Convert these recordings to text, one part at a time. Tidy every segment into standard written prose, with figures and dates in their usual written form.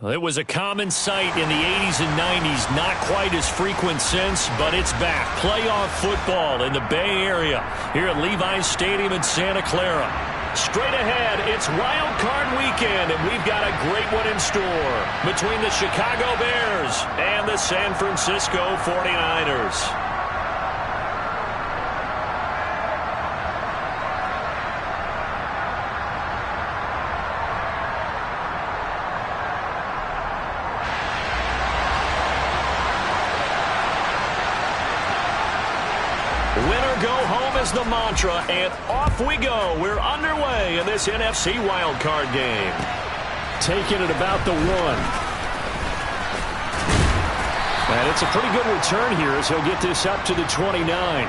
Well, it was a common sight in the 80s and 90s, not quite as frequent since, but it's back. Playoff football in the Bay Area here at Levi's Stadium in Santa Clara. Straight ahead, it's Wild Card Weekend, and we've got a great one in store between the Chicago Bears and the San Francisco 49ers. Winner go home is the mantra, and off we go. We're underway in this NFC wildcard game. Taking it about the 1. And it's a pretty good return here as he'll get this up to the 29.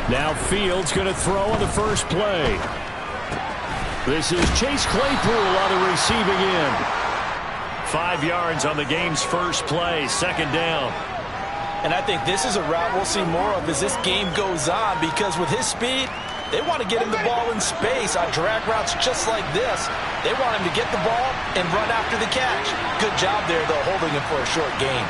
Now Fields going to throw on the first play. This is Chase Claypool on the receiving end. 5 yards on the game's first play, second down. And I think this is a route we'll see more of as this game goes on, because with his speed, they want to get him the ball in space on drag routes just like this. They want him to get the ball and run after the catch. Good job there, though, holding him for a short gain.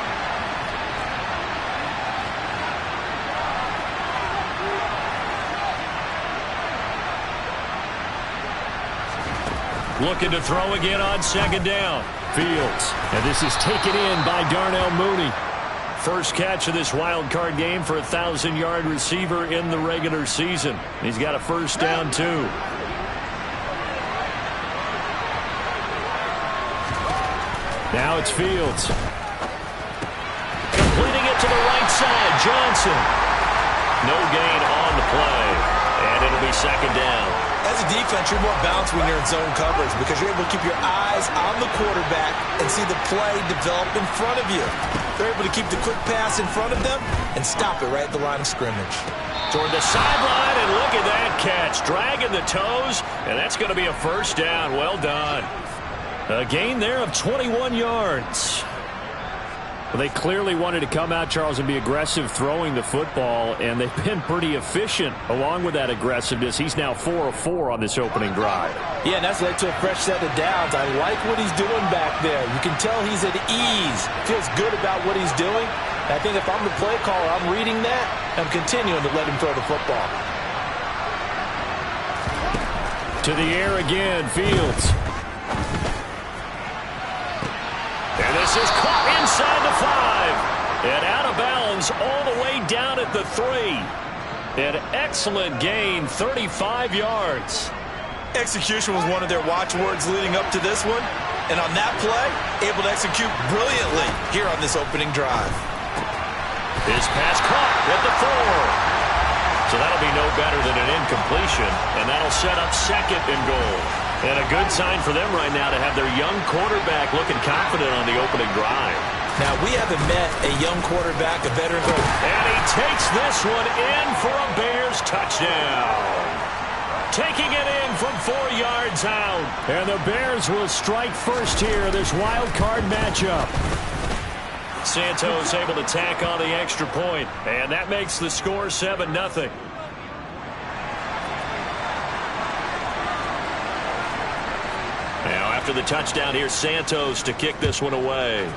Looking to throw again on second down. Fields. And this is taken in by Darnell Mooney. First catch of this wild card game for a 1,000-yard receiver in the regular season. He's got a first down, too. Now it's Fields. Completing it to the right side. Johnson. No gain on the play. And it'll be second down. As a defense, you're more balanced when you're in zone coverage because you're able to keep your eyes on the quarterback and see the play develop in front of you. They're able to keep the quick pass in front of them and stop it right at the line of scrimmage. Toward the sideline, and look at that catch. Dragging the toes, and that's going to be a first down. Well done. A gain there of 21 yards. Well, they clearly wanted to come out, Charles, and be aggressive throwing the football, and they've been pretty efficient along with that aggressiveness. He's now 4 of 4 on this opening drive. Yeah, and that's led to a fresh set of downs. I like what he's doing back there. You can tell he's at ease, feels good about what he's doing. I think if I'm the play caller, I'm reading that, I'm continuing to let him throw the football. To the air again, Fields. And this is caught inside the 5. And out of bounds all the way down at the 3. An excellent gain, 35 yards. Execution was one of their watchwords leading up to this one. And on that play, able to execute brilliantly here on this opening drive. This pass caught at the 4. So that'll be no better than an incompletion. And that'll set up second and goal. And a good sign for them right now to have their young quarterback looking confident on the opening drive. Now, we haven't met a young quarterback, a veteran. And he takes this one in for a Bears touchdown. Taking it in from 4 yards out. And the Bears will strike first here in this wild card matchup. Santos able to tack on the extra point. And that makes the score 7-0. Now, after the touchdown, here's Santos to kick this one away.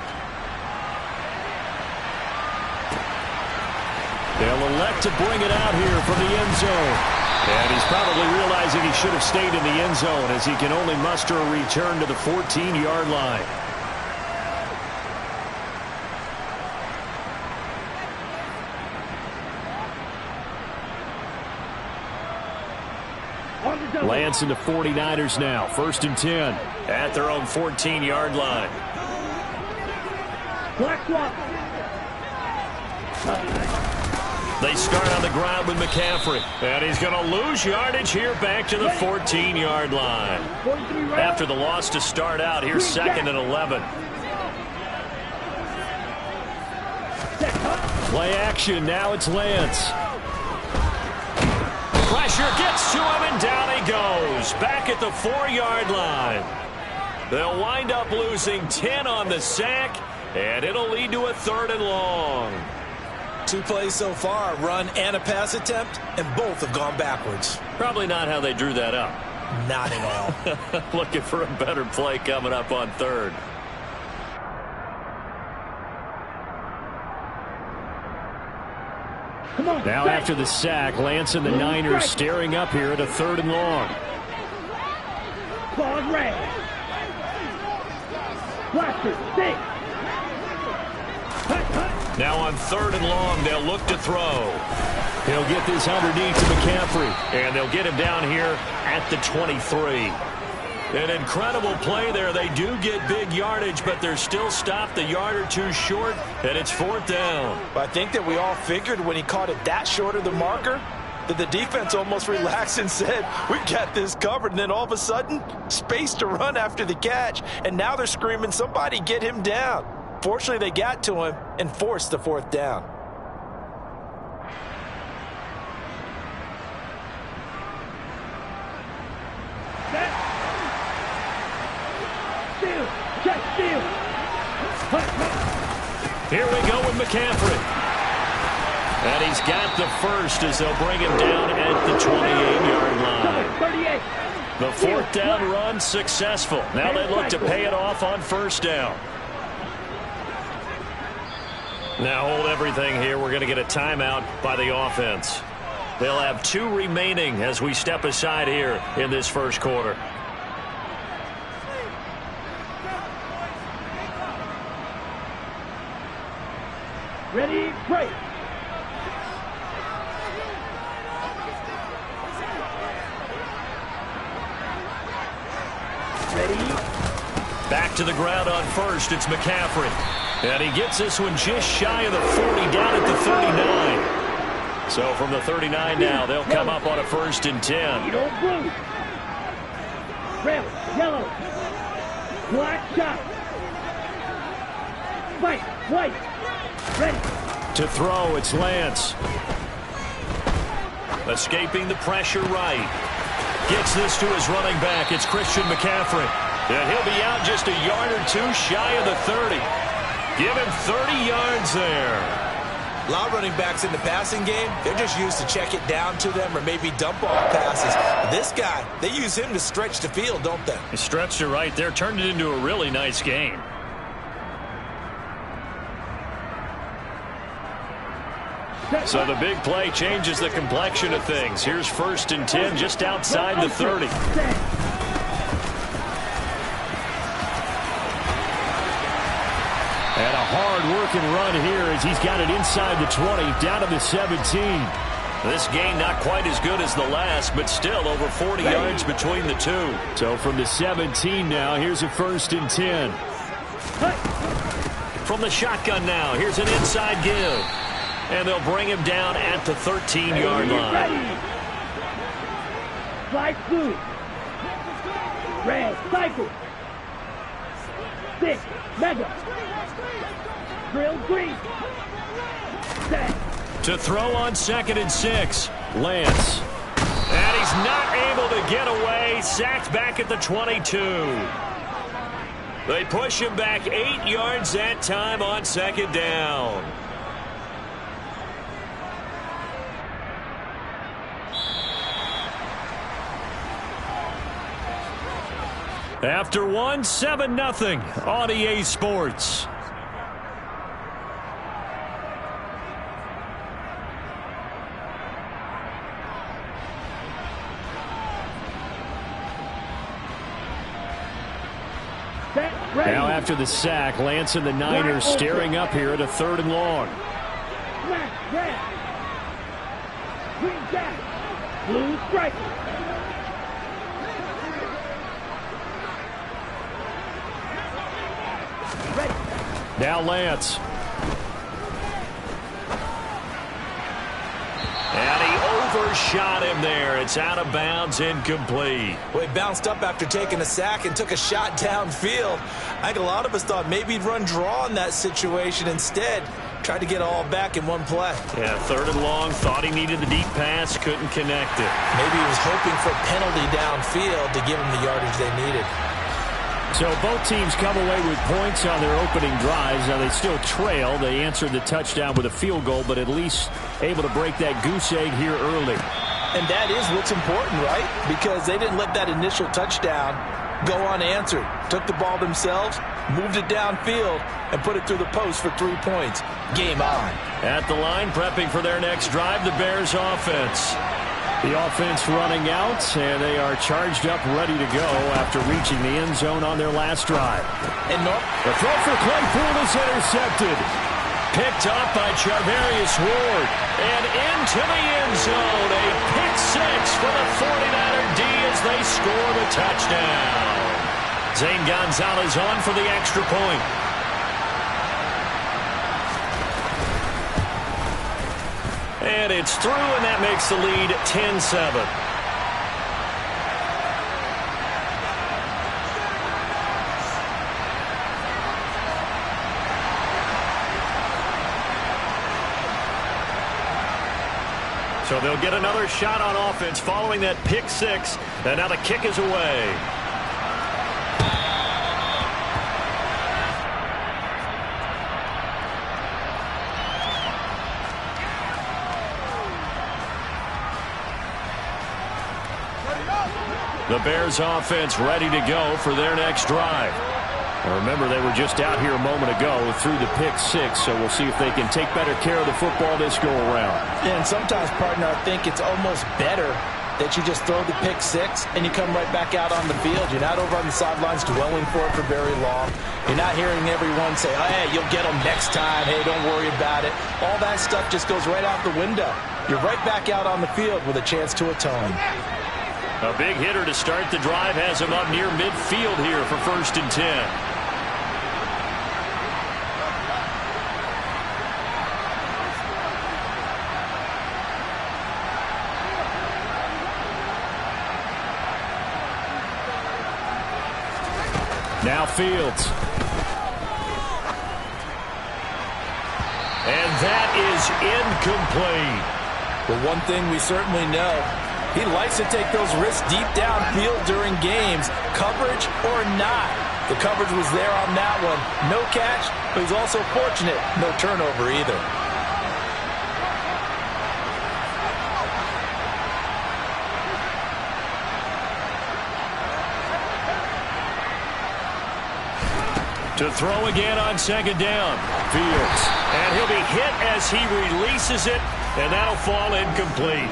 They'll elect to bring it out here from the end zone. And he's probably realizing he should have stayed in the end zone as he can only muster a return to the 14-yard line. Lance into 49ers now. 1st and 10 at their own 14-yard line. They start on the ground with McCaffrey. And he's going to lose yardage here back to the 14-yard line. After the loss to start out, here's 2nd and 11. Play action. Now it's Lance. Pressure gets to him, and down he goes. Back at the 4-yard line. They'll wind up losing 10 on the sack, and it'll lead to a 3rd and long. 2 plays so far, run and a pass attempt, and both have gone backwards. Probably not how they drew that up. Not at all. Looking for a better play coming up on 3rd. Now after the sack, Lance and the Niners staring up here at a 3rd and long. Ball red. Blaster, stick. Now on 3rd and long, they'll look to throw. He'll get this underneath to McCaffrey, and they'll get him down here at the 23. An incredible play there. They do get big yardage, but they're still stopped a yard or 2 short, and it's 4th down. I think that we all figured when he caught it that short of the marker that the defense almost relaxed and said, we got this covered. And then all of a sudden, space to run after the catch. And now they're screaming, somebody get him down. Fortunately, they got to him and forced the 4th down. Here we go with McCaffrey. And he's got the first as they'll bring him down at the 28-yard line. The 4th down run successful. Now they look to pay it off on 1st down. Now hold everything here. We're going to get a timeout by the offense. They'll have 2 remaining as we step aside here in this 1st quarter. Ready, break. Ready. Back to the ground on 1st. It's McCaffrey. And he gets this one just shy of the 40, down at the 39. So from the 39 now, they'll come up on a 1st and 10. Blue. Red, yellow. Black shot. White. Ready. To throw, it's Lance. Escaping the pressure right. Gets this to his running back. It's Christian McCaffrey. And he'll be out just a yard or 2 shy of the 30. Give him 30 yards there. A lot of running backs in the passing game, they're just used to check it down to them or maybe dump off passes. This guy, they use him to stretch the field, don't they? He stretched it right there, turned it into a really nice game. So the big play changes the complexion of things. Here's 1st and 10 just outside the 30. And a hard-working run here as he's got it inside the 20, down to the 17. This game not quite as good as the last, but still over 40 yards between the 2. So from the 17 now, here's a 1st and 10. From the shotgun now, here's an inside give. And they'll bring him down at the 13-yard line. Fly blue. Red, cycle. 6, mega. Drill green. Set. To throw on 2nd and 6. Lance. And he's not able to get away. Sacked back at the 22. They push him back 8 yards that time on 2nd down. After one, 7-0 on EA Sports. Now after the sack, Lance and the Niners staring up here at a 3rd and long. Red. Green jack. Blue stripe. Now Lance. overshot him there. It's out of bounds, incomplete. Well, he bounced up after taking a sack and took a shot downfield. I think a lot of us thought maybe he'd run draw in that situation. Instead, tried to get it all back in one play. Yeah, 3rd and long, thought he needed the deep pass, couldn't connect it. Maybe he was hoping for a penalty downfield to give him the yardage they needed. So both teams come away with points on their opening drives. Now they still trail. They answered the touchdown with a field goal, but at least able to break that goose egg here early. And that is what's important, right? Because they didn't let that initial touchdown go unanswered. Took the ball themselves, moved it downfield, and put it through the post for 3 points. Game on. At the line, prepping for their next drive, the Bears offense. The offense running out, and they are charged up, ready to go after reaching the end zone on their last drive. And the throw for Claypool is intercepted. Picked up by Charvarius Ward. And into the end zone. A pick six for the 49er D as they score the touchdown. Zane Gonzalez on for the extra point. And it's through, and that makes the lead 10-7. So they'll get another shot on offense following that pick six, and now the kick is away. The Bears offense ready to go for their next drive. Now remember, they were just out here a moment ago through the pick six, so we'll see if they can take better care of the football this go-around. Yeah, and sometimes, partner, I think it's almost better that you just throw the pick six and you come right back out on the field. You're not over on the sidelines dwelling for it for very long. You're not hearing everyone say, oh, hey, you'll get them next time. Hey, don't worry about it. All that stuff just goes right out the window. You're right back out on the field with a chance to atone. A big hitter to start the drive has him up near midfield here for 1st and 10. Now Fields. And that is incomplete. Well, one thing we certainly know, he likes to take those risks deep downfield during games, coverage or not. The coverage was there on that one. No catch, but he's also fortunate. No turnover either. To throw again on 2nd down. Fields. And he'll be hit as he releases it, and that'll fall incomplete.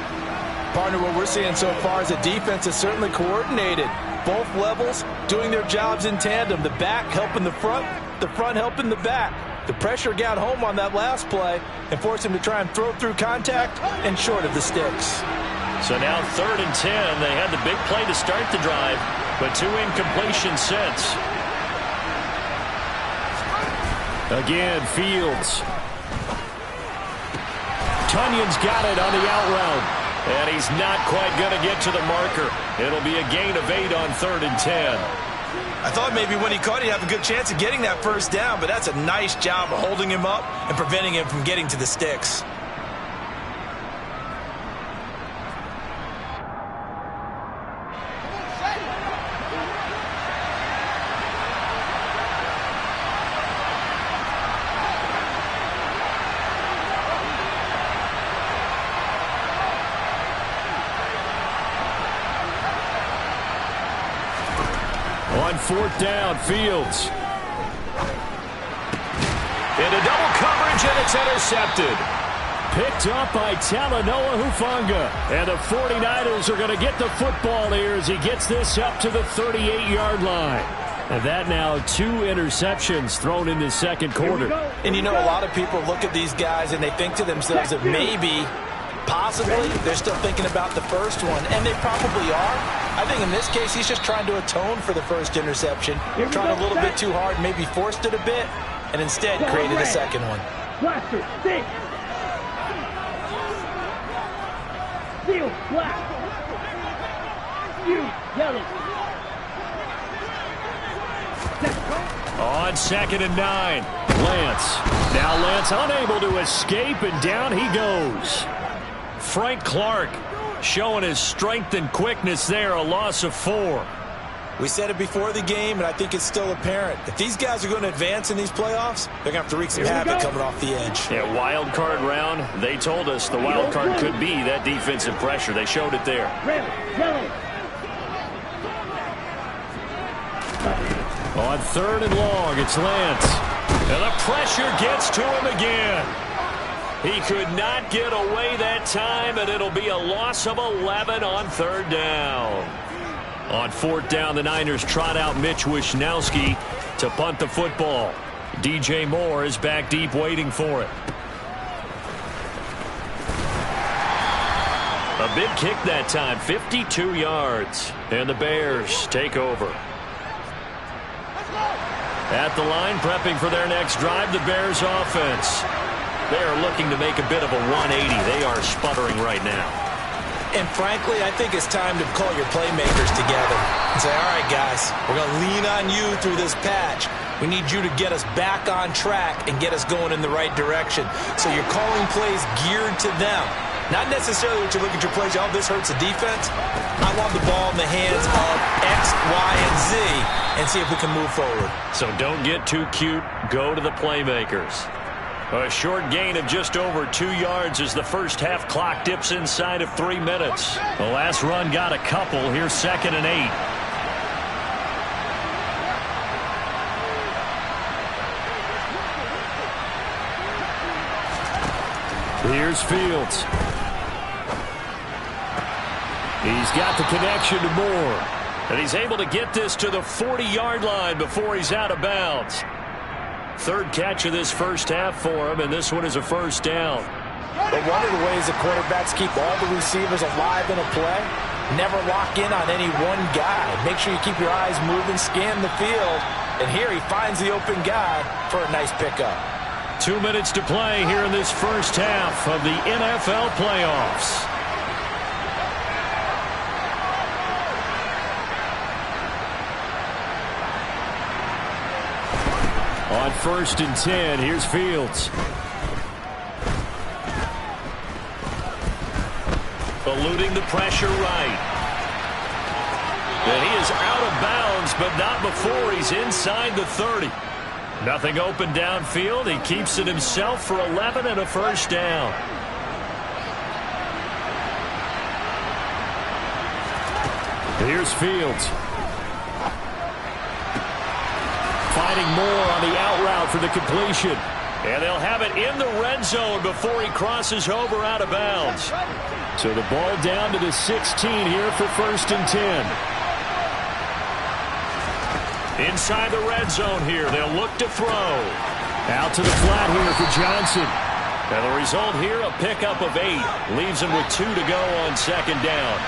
Partner, what we're seeing so far is the defense is certainly coordinated. Both levels doing their jobs in tandem. The back helping the front helping the back. The pressure got home on that last play and forced him to try and throw through contact and short of the sticks. So now 3rd and 10. They had the big play to start the drive, but 2 incompletions since. Again, Fields. Tunyon's got it on the out route. And he's not quite going to get to the marker. It'll be a gain of 8 on 3rd and 10. I thought maybe when he caught it, he'd have a good chance of getting that first down, but that's a nice job of holding him up and preventing him from getting to the sticks. On 4th down, Fields. Into double coverage, and it's intercepted. Picked up by Talanoa Hufanga. And the 49ers are going to get the football here as he gets this up to the 38-yard line. And that now 2 interceptions thrown in the 2nd quarter. And you know, a lot of people look at these guys and they think to themselves that maybe, possibly, they're still thinking about the first one. And they probably are. I think in this case, he's just trying to atone for the first interception. Trying a little bit too hard, maybe forced it a bit, and instead created a second one. Seal, black. You, yellow. On 2nd and 9, Lance. Now Lance unable to escape, and down he goes. Frank Clark showing his strength and quickness there, a loss of 4. We said it before the game, and I think it's still apparent. If these guys are going to advance in these playoffs, they're going to have to wreak some havoc coming off the edge. Yeah, wild card round. They told us the wild card could be that defensive pressure. They showed it there. Red, yellow. On 3rd and long, it's Lance. And the pressure gets to him again. He could not get away that time, and it'll be a loss of 11 on 3rd down. On 4th down, the Niners trot out Mitch Wishnowsky to punt the football. DJ Moore is back deep waiting for it. A big kick that time, 52 yards. And the Bears take over. At the line, prepping for their next drive, the Bears offense. They are looking to make a bit of a 180. They are sputtering right now. And frankly, I think it's time to call your playmakers together and say, all right, guys, we're going to lean on you through this patch. We need you to get us back on track and get us going in the right direction. So you're calling plays geared to them. Not necessarily what you look at your plays, oh, this hurts the defense. I want the ball in the hands of X, Y, and Z and see if we can move forward. So don't get too cute. Go to the playmakers. A short gain of just over 2 yards as the first half clock dips inside of 3 minutes. The last run got a couple. Here's 2nd and 8. Here's Fields. He's got the connection to Moore. And he's able to get this to the 40-yard line before he's out of bounds. 3rd catch of this first half for him, and this one is a 1st down. But one of the ways the quarterbacks keep all the receivers alive in a play, never lock in on any one guy. Make sure you keep your eyes moving, scan the field, and here he finds the open guy for a nice pickup. 2 minutes to play here in this first half of the NFL playoffs. On 1st and 10, here's Fields. Eluding the pressure right. And he is out of bounds, but not before he's inside the 30. Nothing open downfield. He keeps it himself for 11 and a 1st down. Here's Fields. Finding Moore on the out route for the completion. And they'll have it in the red zone before he crosses over out of bounds. So the ball down to the 16 here for 1st and 10. Inside the red zone here, they'll look to throw. Out to the flat here for Johnson. And the result here, a pickup of 8. Leaves him with 2 to go on 2nd down.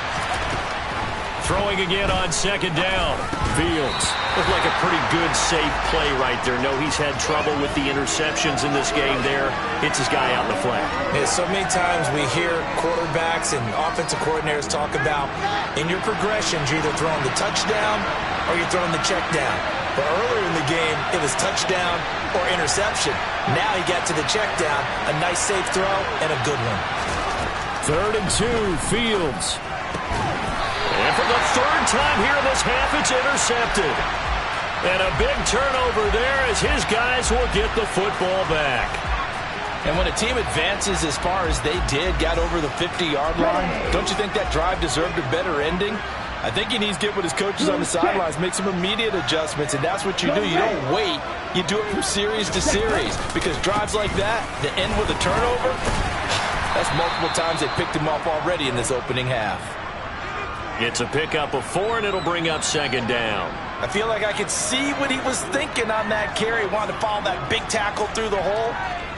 Throwing again on 2nd down. Fields. Looked like a pretty good, safe play right there. No, he's had trouble with the interceptions in this game there. Hits his guy out in the flat. Yeah, so many times we hear quarterbacks and offensive coordinators talk about in your progressions, you're either throwing the touchdown or you're throwing the check down. But earlier in the game, it was touchdown or interception. Now he got to the check down. A nice, safe throw and a good one. 3rd and 2, Fields. And for the 3rd time here in this half, it's intercepted. And a big turnover there as his guys will get the football back. And when a team advances as far as they did, got over the 50-yard line, don't you think that drive deserved a better ending? I think he needs to get with his coaches on the sidelines, make some immediate adjustments, and that's what you do. You don't wait. You do it from series to series, because drives like that end with a turnover, that's multiple times they picked him off already in this opening half. It's a pickup of 4, and it'll bring up 2nd down. I feel like I could see what he was thinking on that carry. Wanted to follow that big tackle through the hole.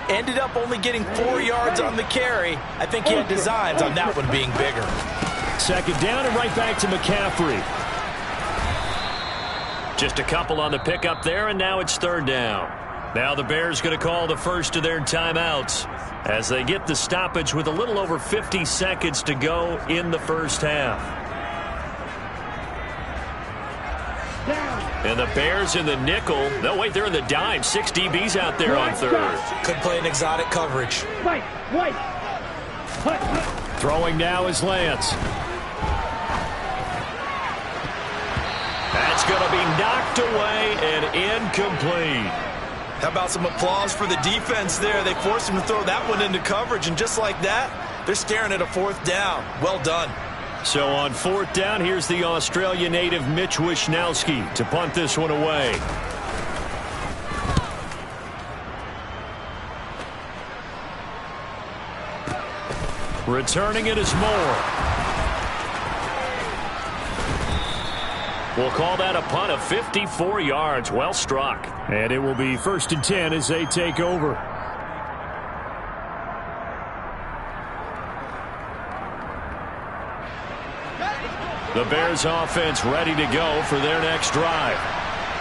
Ended up only getting 4 yards on the carry. I think he had designs on that one being bigger. 2nd down and right back to McCaffrey. Just a couple on the pickup there, and now it's 3rd down. Now the Bears going to call the first of their timeouts. as they get the stoppage with a little over 50 seconds to go in the first half. And the Bears in the nickel. No, wait, they're in the dime. 6 DBs out there on third. Could play an exotic coverage. White. Throwing now is Lance. That's going to be knocked away and incomplete. How about some applause for the defense there? They forced him to throw that one into coverage, and just like that, they're staring at a 4th down. Well done. So on 4th down, here's the Australia native Mitch Wishnowsky to punt this one away. Returning it is Moore. We'll call that a punt of 54 yards. Well struck. And it will be 1st and 10 as they take over. The Bears offense ready to go for their next drive.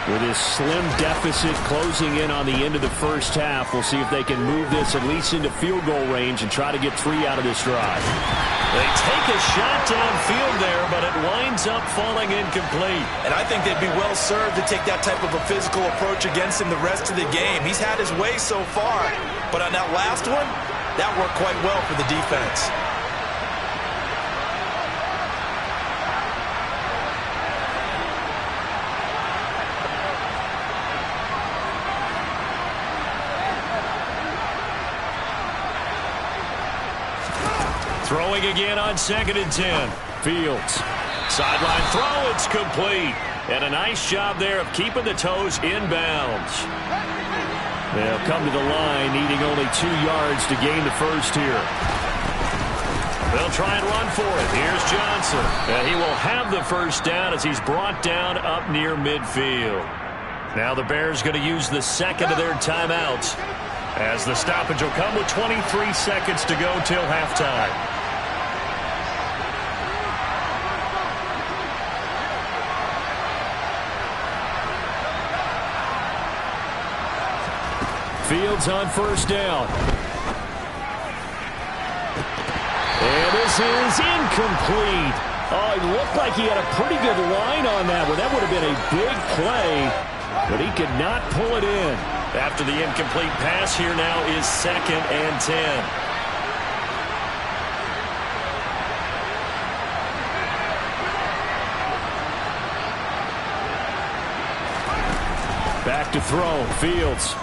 With this slim deficit closing in on the end of the first half, we'll see if they can move this at least into field goal range and try to get 3 out of this drive. They take a shot downfield there, but it winds up falling incomplete. And I think they'd be well served to take that type of a physical approach against him the rest of the game. He's had his way so far, but on that last one, that worked quite well for the defense. Throwing again on 2nd and 10. Fields. Sideline throw, it's complete. And a nice job there of keeping the toes inbounds. They'll come to the line, needing only 2 yards to gain the first here. They'll try and run for it. Here's Johnson. And he will have the first down as he's brought down up near midfield. Now the Bears going to use the second of their timeouts, as the stoppage will come with 23 seconds to go till halftime. Fields on 1st down. And this is incomplete. Oh, it looked like he had a pretty good line on that one. That would have been a big play, but he could not pull it in. After the incomplete pass, here now is 2nd and 10. Back to throw. Fields.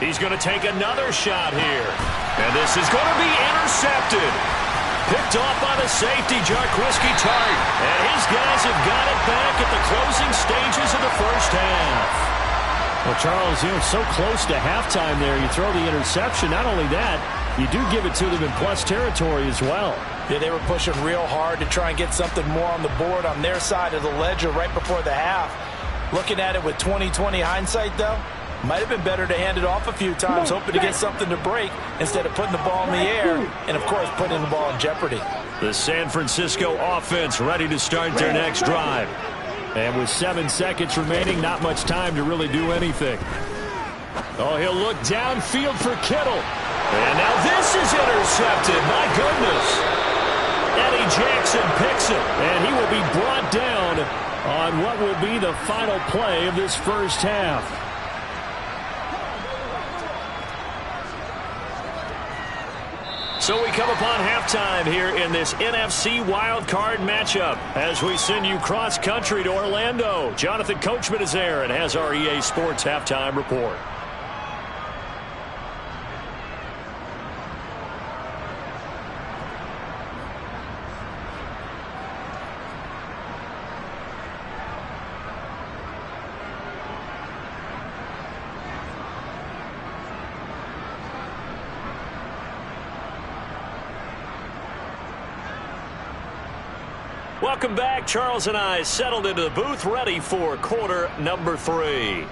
He's going to take another shot here. And this is going to be intercepted. Picked off by the safety, Jarquiski Tart. And his guys have got it back at the closing stages of the first half. Well, Charles, so close to halftime there. You throw the interception. Not only that, you do give it to them in plus territory as well. Yeah, they were pushing real hard to try and get something more on the board on their side of the ledger right before the half. Looking at it with 20/20 hindsight, though, might have been better to hand it off a few times, hoping to get something to break instead of putting the ball in the air and, of course, putting the ball in jeopardy. The San Francisco offense ready to start their next drive. And with 7 seconds remaining, not much time to really do anything. Oh, he'll look downfield for Kittle. And now this is intercepted. My goodness. Eddie Jackson picks it, and he will be brought down on what will be the final play of this first half. So we come upon halftime here in this NFC wildcard matchup as we send you cross-country to Orlando. Jonathan Coachman is there and has our EA Sports halftime report. Welcome back. Charles and I settled into the booth, ready for quarter number 3.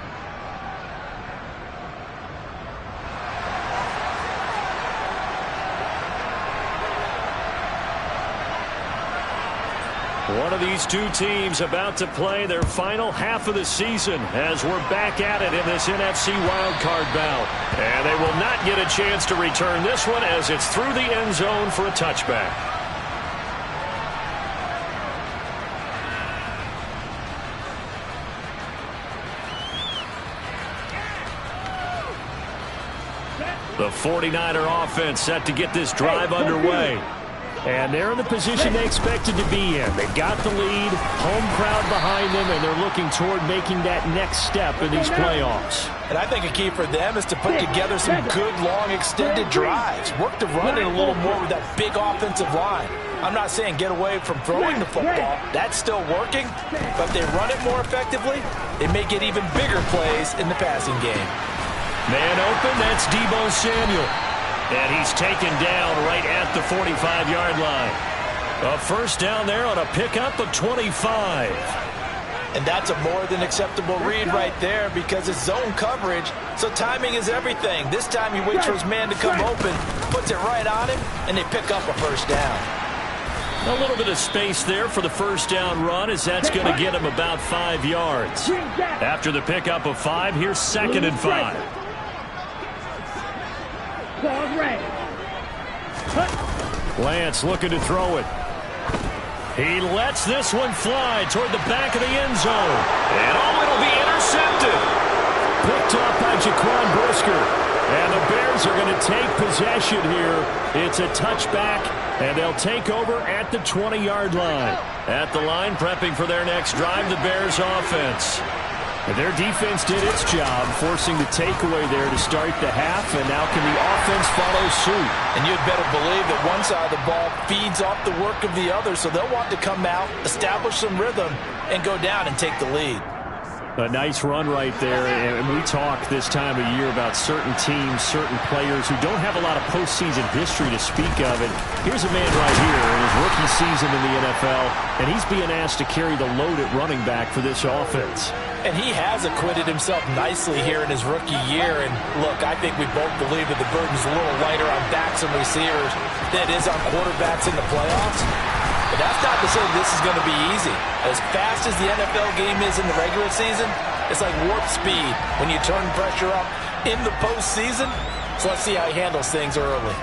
One of these two teams about to play their final half of the season as we're back at it in this NFC wildcard bout. And they will not get a chance to return this one as it's through the end zone for a touchback. The 49er offense set to get this drive underway. And they're in the position they expected to be in. They got the lead, home crowd behind them, and they're looking toward making that next step in these playoffs. And I think a key for them is to put together some good, long, extended drives. Work the run in a little more with that big offensive line. I'm not saying get away from throwing the football. That's still working. But if they run it more effectively, they may get even bigger plays in the passing game. Man open, that's Deebo Samuel. And he's taken down right at the 45-yard line. A first down there on a pickup of 25. And that's a more than acceptable read right there because it's zone coverage, so timing is everything. This time he waits for his man to come open, puts it right on him, and they pick up a first down. A little bit of space there for the first down run as that's going to get him about 5 yards. After the pickup of 5, here's 2nd and 5. Lance looking to throw it. He lets this one fly toward the back of the end zone. And it'll be intercepted. Picked off by Jaquan Brisker. And the Bears are going to take possession here. It's a touchback, and they'll take over at the 20-yard line. At the line, prepping for their next drive, the Bears offense. And their defense did its job, forcing the takeaway there to start the half, and now can the offense follow suit? And you'd better believe that one side of the ball feeds off the work of the other, so they'll want to come out, establish some rhythm, and go down and take the lead. A nice run right there, and we talk this time of year about certain teams, certain players who don't have a lot of postseason history to speak of. And here's a man right here in his rookie season in the NFL, and he's being asked to carry the load at running back for this offense. And he has acquitted himself nicely here in his rookie year. And look, I think we both believe that the burden's a little lighter on backs and receivers than it is on quarterbacks in the playoffs. But that's not to say this is going to be easy. As fast as the NFL game is in the regular season, it's like warp speed when you turn pressure up in the postseason. So let's see how he handles things early.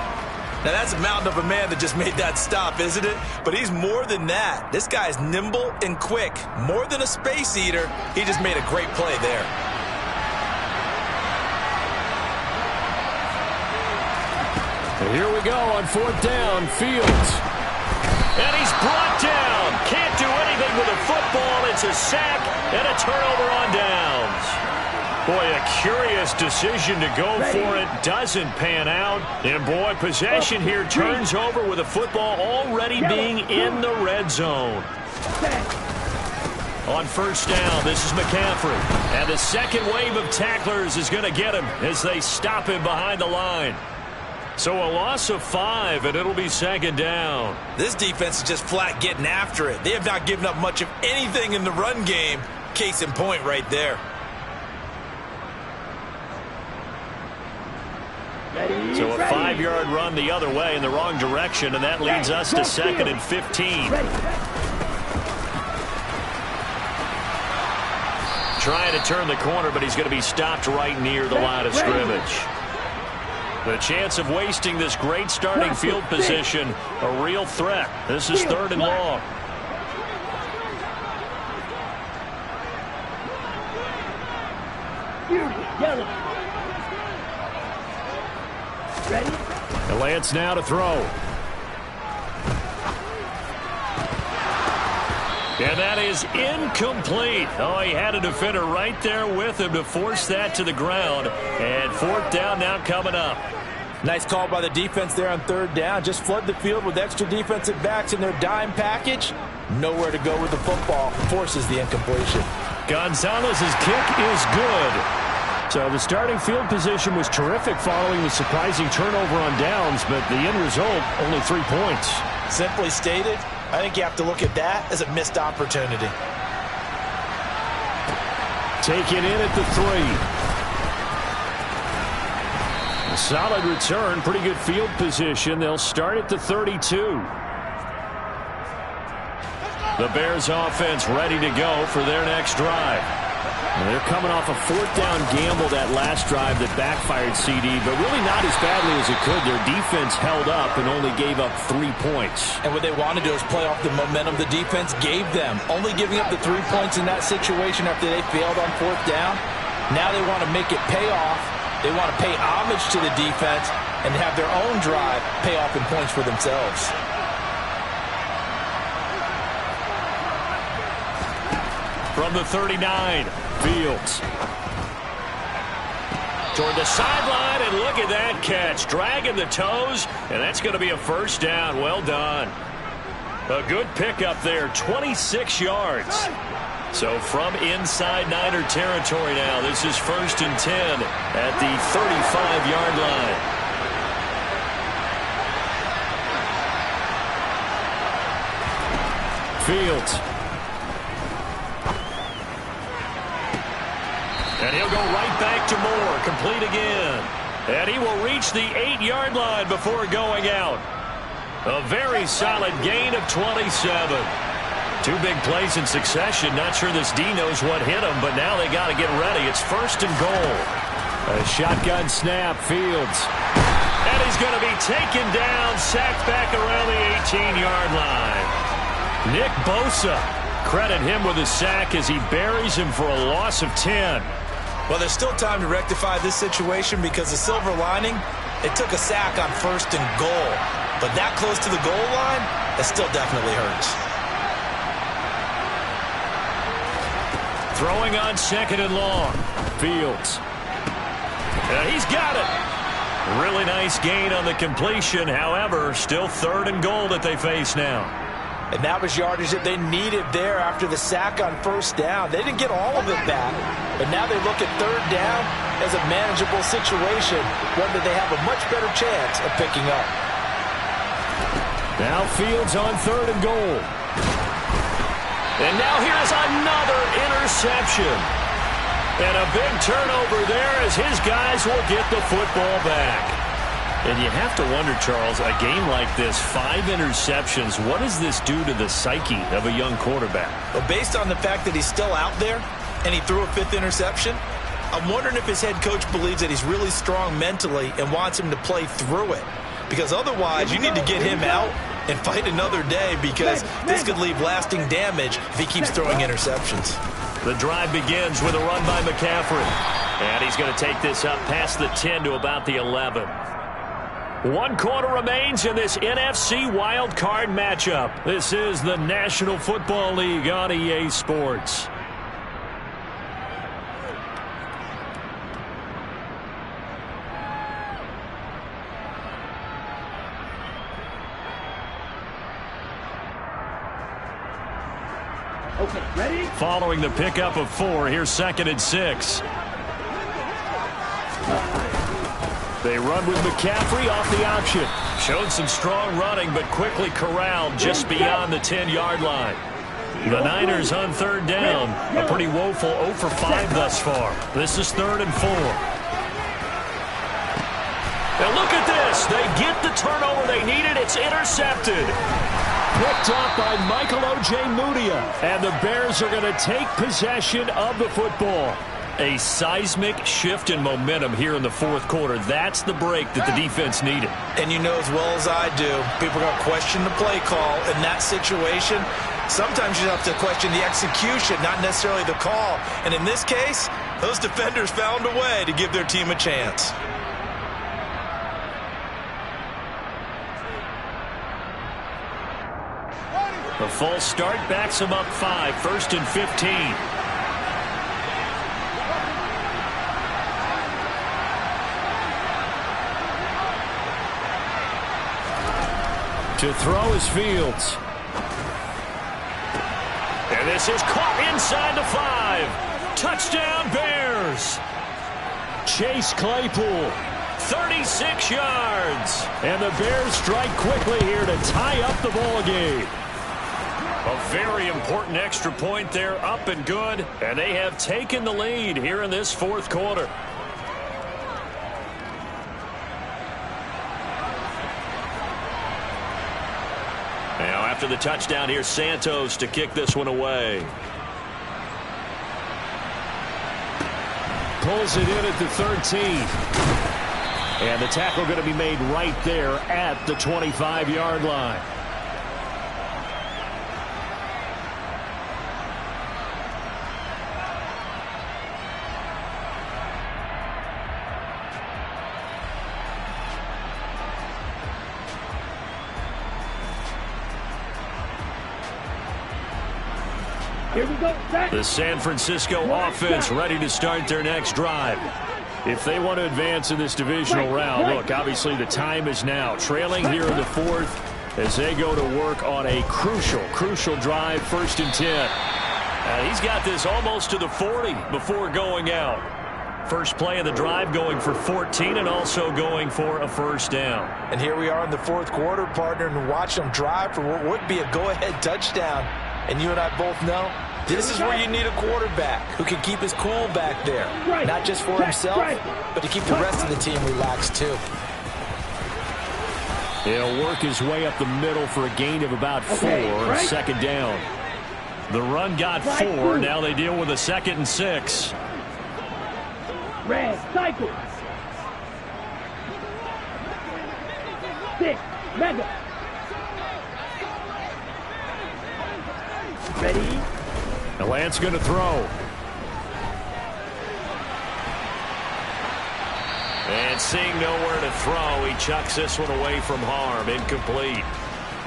Now that's a mountain of a man that just made that stop, isn't it? But he's more than that. This guy's nimble and quick. More than a space eater, he just made a great play there. And here we go on 4th down, Fields. And he's brought down. Can't do anything with a football. It's a sack and a turnover on downs. Boy, a curious decision to go for it. Doesn't pan out. And boy, possession here turns over with a football already being in the red zone. On 1st down, this is McCaffrey. And the second wave of tacklers is going to get him as they stop him behind the line. So a loss of 5, and it'll be 2nd down. This defense is just flat getting after it. They have not given up much of anything in the run game. Case in point right there. So a 5-yard run the other way in the wrong direction, and that leads us to 2nd and 15. Trying to turn the corner, but he's going to be stopped right near the line of scrimmage. The chance of wasting this great starting field position, a real threat. This is 3rd and long. And Lance now to throw. And that is incomplete. Oh, he had a defender right there with him to force that to the ground. And 4th down now coming up. Nice call by the defense there on 3rd down. Just flood the field with extra defensive backs in their dime package. Nowhere to go with the football. Forces the incompletion. Gonzalez's kick is good. So the starting field position was terrific following the surprising turnover on downs, but the end result, only 3 points. Simply stated, I think you have to look at that as a missed opportunity. Taken in at the 3. A solid return, pretty good field position. They'll start at the 32. The Bears offense ready to go for their next drive. And they're coming off a fourth down gamble that last drive that backfired, CD, but really not as badly as it could. Their defense held up and only gave up 3 points. And what they want to do is play off the momentum the defense gave them. Only giving up the 3 points in that situation after they failed on fourth down. Now they want to make it pay off. They want to pay homage to the defense and have their own drive pay off in points for themselves. From the 39, Fields. Toward the sideline, and look at that catch. Dragging the toes, and that's going to be a first down. Well done. A good pickup there, 26 yards. So from inside Niner territory now, this is 1st and 10 at the 35-yard line. Fields. And he'll go right back to Moore. Complete again. And he will reach the 8-yard line before going out. A very solid gain of 27. 2 big plays in succession. Not sure this D knows what hit him, but now they got to get ready. It's 1st and goal. A shotgun snap, Fields. And he's going to be taken down, sacked back around the 18-yard line. Nick Bosa, credit him with a sack as he buries him for a loss of 10. Well, there's still time to rectify this situation because the silver lining, it took a sack on 1st and goal. But that close to the goal line, it still definitely hurts. Throwing on 2nd and long. Fields. And he's got it. Really nice gain on the completion. However, still 3rd and goal that they face now. And that was yardage that they needed there after the sack on 1st down. They didn't get all of it back, but now they look at 3rd down as a manageable situation, one that they have a much better chance of picking up. Now Fields on 3rd and goal. And now here's another interception. And a big turnover there as his guys will get the football back. And you have to wonder, Charles, a game like this, 5 interceptions, what does this do to the psyche of a young quarterback? Well, based on the fact that he's still out there and he threw a 5th interception, I'm wondering if his head coach believes that he's really strong mentally and wants him to play through it. Because otherwise, you need to get him out and fight another day because this could leave lasting damage if he keeps throwing interceptions. The drive begins with a run by McCaffrey. And he's going to take this up past the 10 to about the 11. 1 quarter remains in this NFC Wild Card matchup. This is the National Football League on EA Sports. Okay, ready? Following the pickup of 4, here's 2nd and 6. They run with McCaffrey off the option. Showed some strong running, but quickly corralled just beyond the 10-yard line. The Niners on 3rd down. A pretty woeful 0 for 5 thus far. This is 3rd and 4. And look at this. They get the turnover they needed. It's intercepted. Picked up by Michael Ojemudia. And the Bears are going to take possession of the football. A seismic shift in momentum here in the 4th quarter. That's the break that the defense needed. And you know as well as I do, people are going to question the play call in that situation. Sometimes you have to question the execution, not necessarily the call. And in this case, those defenders found a way to give their team a chance. The false start backs them up 5, 1st and 15. To throw is Fields. And this is caught inside the 5. Touchdown Bears. Chase Claypool, 36 yards. And the Bears strike quickly here to tie up the ball game. A very important extra point there, up and good. And they have taken the lead here in this 4th quarter. Now After the touchdown, here's Santos to kick this one away. Pulls it in at the 13. And the tackle going to be made right there at the 25-yard line. Here we go. Set. The San Francisco offense ready to start their next drive. If they want to advance in this divisional round, look, obviously the time is now. Trailing here in the fourth as they go to work on a crucial drive, 1st and 10. He's got this almost to the 40 before going out. First play of the drive going for 14 and also going for a first down. And here we are in the fourth quarter, partner, and watch them drive for what would be a go-ahead touchdown. And you and I both know this is where you need a quarterback who can keep his cool back there. Not just for himself, but to keep the rest of the team relaxed too. He'll work his way up the middle for a gain of about 4, second down. The run got 4. Now they deal with a 2nd and 6. Red cycle. 6. Mega. Ready? The Lance going to throw. And seeing nowhere to throw, he chucks this one away from harm. Incomplete.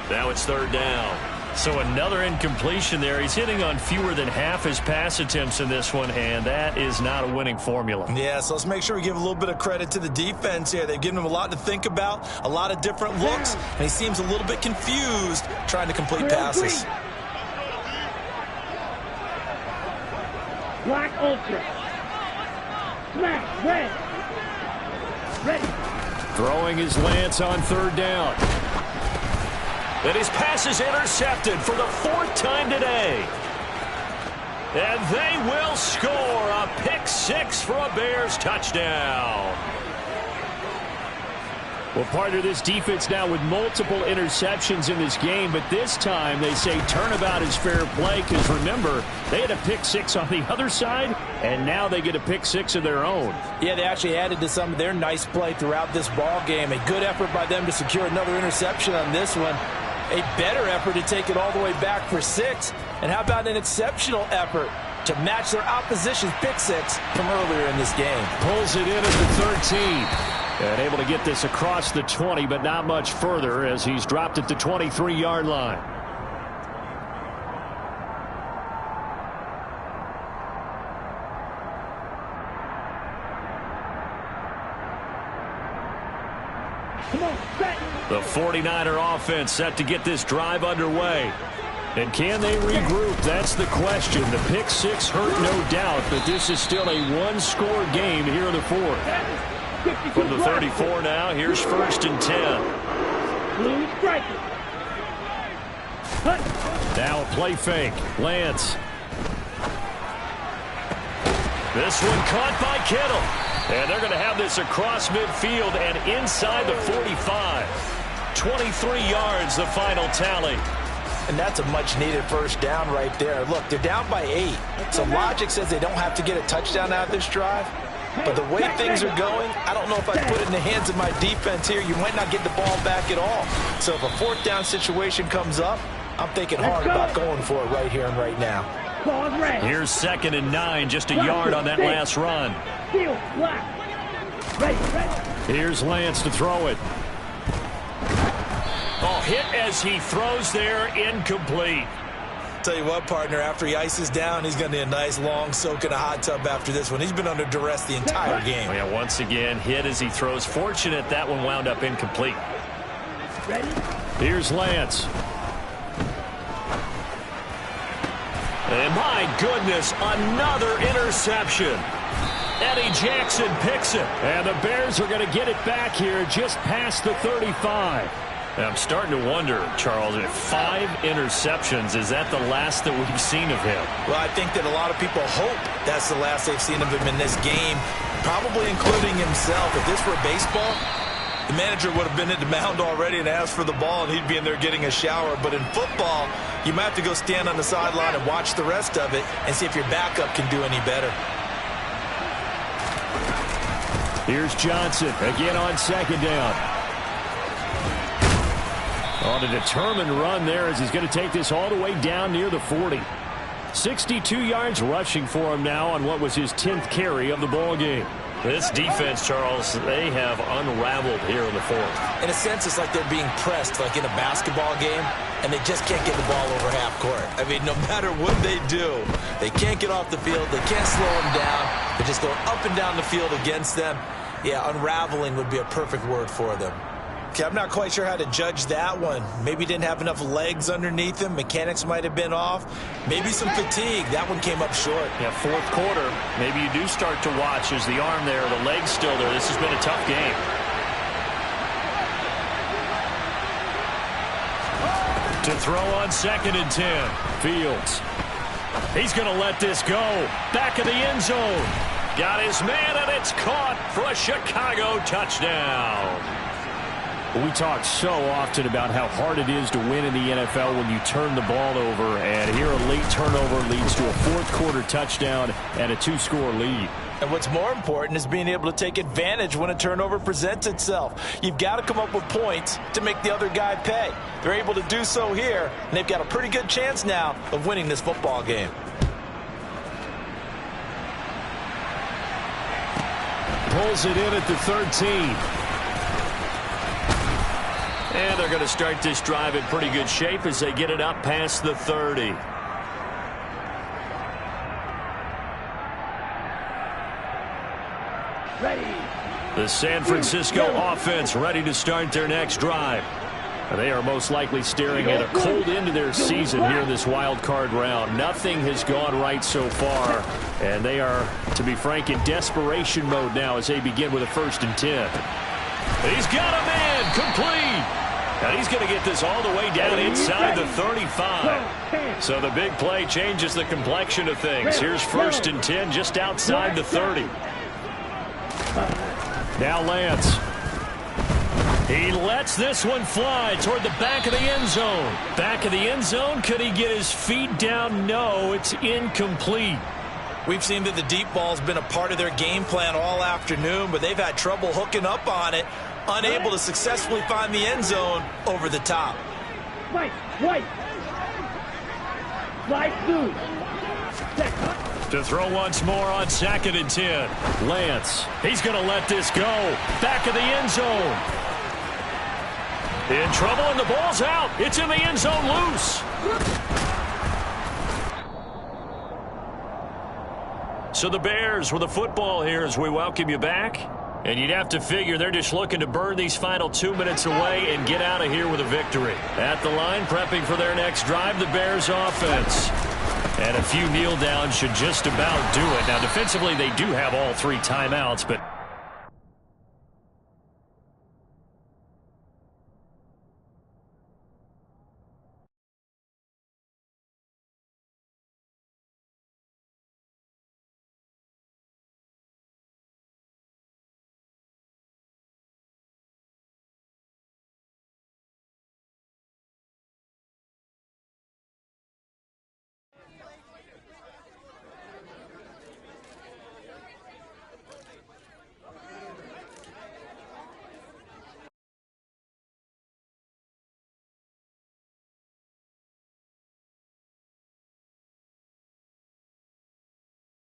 Now it's 3rd down. So another incompletion there. He's hitting on fewer than half his pass attempts in this one, and that is not a winning formula. Yeah, so let's make sure we give a little bit of credit to the defense here. They've given him a lot to think about, a lot of different looks, and he seems a little bit confused trying to complete passes. Black Ultra. Smack. Red. Ready. Throwing his Lance on 3rd down. And his pass is intercepted for the 4th time today. And they will score a pick 6 for a Bears touchdown. Well, partner, this defense now with multiple interceptions in this game, but this time they say turnabout is fair play because, remember, they had a pick 6 on the other side, and now they get a pick 6 of their own. Yeah, they actually added to some of their nice play throughout this ball game. A good effort by them to secure another interception on this one. A better effort to take it all the way back for 6. And how about an exceptional effort to match their opposition's pick 6 from earlier in this game? Pulls it in at the 13. And able to get this across the 20, but not much further as he's dropped at the 23-yard line. Come on, set. The 49er offense set to get this drive underway. And can they regroup? That's the question. The pick 6 hurt, no doubt, but this is still a one-score game here in the 4th. From the 34 now, here's 1st and 10. Blue striker. Now a play fake. Lance. This one caught by Kittle. And they're going to have this across midfield and inside the 45. 23 yards, the final tally. And that's a much-needed first down right there. Look, they're down by 8. So logic says they don't have to get a touchdown out of this drive. But the way things are going, I don't know if I put it in the hands of my defense here. You might not get the ball back at all. So if a 4th down situation comes up, I'm thinking hard about going for it right here and right now. Here's 2nd and 9, just a yard on that last run. Here's Lance to throw it. Oh, hit as he throws there, incomplete. Tell you what, partner, after he ices down, he's going to need a nice long soak in a hot tub after this one. He's been under duress the entire game. Yeah, once again, hit as he throws. Fortunate that one wound up incomplete. Ready? Here's Lance. And my goodness, another interception. Eddie Jackson picks it. And the Bears are going to get it back here just past the 35. And I'm starting to wonder, Charles, if 5 interceptions, is that the last that we've seen of him? Well, I think that a lot of people hope that's the last they've seen of him in this game, probably including himself. If this were baseball, The manager would have been at the mound already and asked for the ball, and he'd be in there getting a shower. But in football, you might have to go stand on the sideline and watch the rest of it and see if your backup can do any better. Here's Johnson again on second down. On a determined run there as he's going to take this all the way down near the 40. 62 yards rushing for him now on what was his 10th carry of the ball game. This defense, Charles, they have unraveled here in the fourth. In a sense, it's like they're being pressed like in a basketball game, and they just can't get the ball over half court. I mean, no matter what they do, they can't get off the field. They can't slow them down. They're just going up and down the field against them. Yeah, unraveling would be a perfect word for them. Okay, I'm not quite sure how to judge that one. Maybe didn't have enough legs underneath him. Mechanics might have been off. Maybe some fatigue. That one came up short. Yeah, fourth quarter, maybe you do start to watch as the arm there, the leg's still there. This has been a tough game. To throw on 2nd and 10. Fields. He's going to let this go. Back of the end zone. Got his man, and it's caught for a Chicago touchdown. We talk so often about how hard it is to win in the NFL when you turn the ball over, and here a late turnover leads to a fourth quarter touchdown and a 2-score lead. And what's more important is being able to take advantage when a turnover presents itself. You've got to come up with points to make the other guy pay. They're able to do so here, and they've got a pretty good chance now of winning this football game. Pulls it in at the 13. And they're going to start this drive in pretty good shape as they get it up past the 30. Ready. The San Francisco offense ready to start their next drive. They are most likely staring at a cold end to their season here in this wild card round. Nothing has gone right so far, and they are, to be frank, in desperation mode now as they begin with a 1st and 10. He's got a man, complete. And he's going to get this all the way down inside the 35. So the big play changes the complexion of things. Here's 1st and 10 just outside the 30. Now Lance. He lets this one fly toward the back of the end zone. Back of the end zone. Could he get his feet down? No, it's incomplete. We've seen that the deep ball's been a part of their game plan all afternoon, but they've had trouble hooking up on it, unable to successfully find the end zone over the top. White. Slide through. To throw once more on 2nd and 10. Lance. He's going to let this go. Back of the end zone. In trouble, and the ball's out. It's in the end zone loose. So the Bears with the football here as we welcome you back. And you'd have to figure they're just looking to burn these final 2 minutes away and get out of here with a victory. At the line, prepping for their next drive, the Bears offense. And a few kneel downs should just about do it. Now, defensively, they do have all 3 timeouts, but